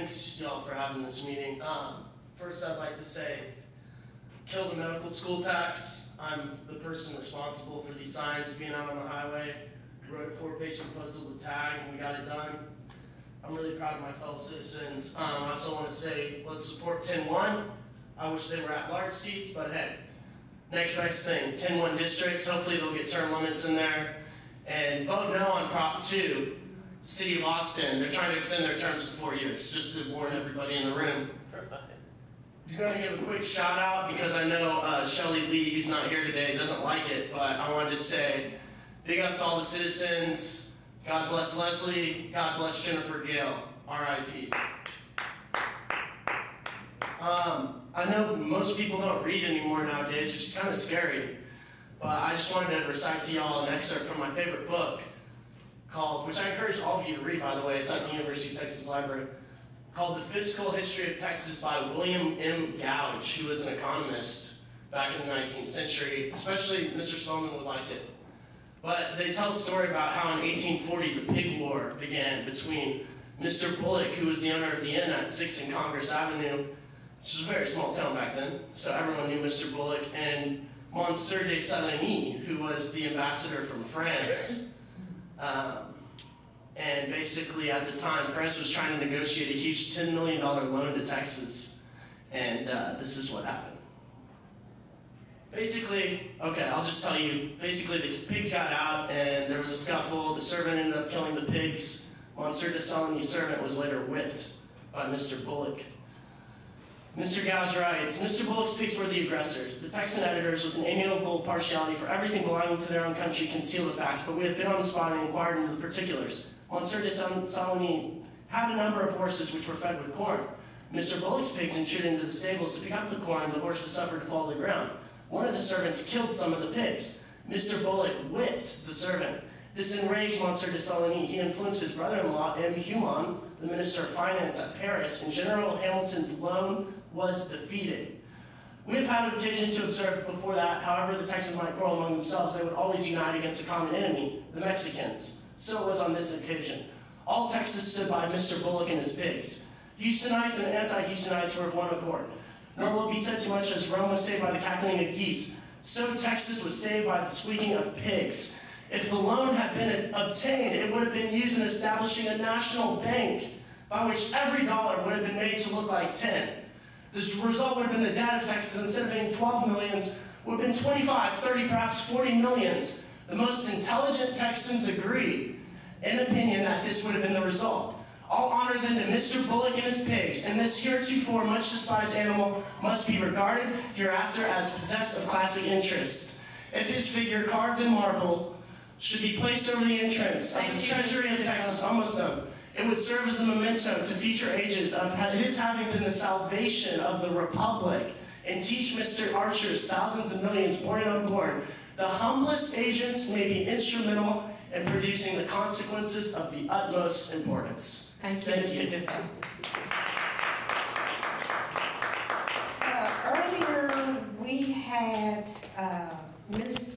Thanks, y'all, for having this meeting. First, I'd like to say, kill the medical school tax. I'm the person responsible for these signs being out on the highway. We wrote a 4-page proposal to tag, and we got it done. I'm really proud of my fellow citizens. I also want to say, let's support 10-1. I wish they were at-large seats, but hey, next best thing, 10-1 districts. Hopefully they'll get term limits in there. And vote no on Prop 2. City of Austin, they're trying to extend their terms to 4 years, just to warn everybody in the room. I'm going to give a quick shout out because I know Shelly Lee, who's not here today, doesn't like it, but I wanted to say big up to all the citizens. God bless Leslie. God bless Jennifer Gale. R.I.P. I know most people don't read anymore nowadays, which is kind of scary, but I just wanted to recite to y'all an excerpt from my favorite book, called, which I encourage all of you to read, by the way, it's at the University of Texas Library, called The Fiscal History of Texas by William M. Gouge, who was an economist back in the 19th century. Especially Mr. Spelman would like it. But they tell a story about how in 1840 the pig war began between Mr. Bullock, who was the owner of the inn at 6 and Congress Avenue, which was a very small town back then, so everyone knew Mr. Bullock, and Monsieur de Saligny, who was the ambassador from France. And basically, at the time, France was trying to negotiate a huge $10 million loan to Texas. And this is what happened. Basically, okay, I'll just tell you. Basically, the pigs got out, and there was a scuffle. The servant ended up killing the pigs. Monsieur de Saligny's servant was later whipped by Mr. Bullock. Mr. Gouge writes, Mr. Bullock's pigs were the aggressors. The Texan editors, with an amiable partiality for everything belonging to their own country, conceal the facts, but we have been on the spot and inquired into the particulars. Monsieur de Saligny had a number of horses which were fed with corn. Mr. Bullock's pigs intruded into the stables to pick up the corn, and the horses suffered to fall to the ground. One of the servants killed some of the pigs. Mr. Bullock whipped the servant. This enraged Monsieur de Saligny. He influenced his brother-in-law, M. Human, the Minister of Finance at Paris, and General Hamilton's loan was defeated. We have had occasion to observe before that, however the Texans might quarrel among themselves, they would always unite against a common enemy, the Mexicans. So it was on this occasion. All Texas stood by Mr. Bullock and his pigs. Houstonites and anti-Houstonites were of one accord. Nor will it be said too much as Rome was saved by the cackling of geese, so Texas was saved by the squeaking of pigs. If the loan had been obtained, it would have been used in establishing a national bank, by which every dollar would have been made to look like 10. This result would have been the debt of Texas, instead of being 12 millions, would have been 25, 30, perhaps 40 millions. The most intelligent Texans agree, in opinion, that this would have been the result. All honor then to Mr. Bullock and his pigs, and this heretofore much despised animal must be regarded hereafter as possessed of classic interest. If his figure, carved in marble, should be placed over the entrance of the treasury of Texas, almost done, it would serve as a memento to future ages of his having been the salvation of the Republic, and teach Mr. Archer's thousands of millions, born and unborn, the humblest agents may be instrumental in producing the consequences of the utmost importance. Thank you, Mr. Dafoe. Earlier, we had Ms.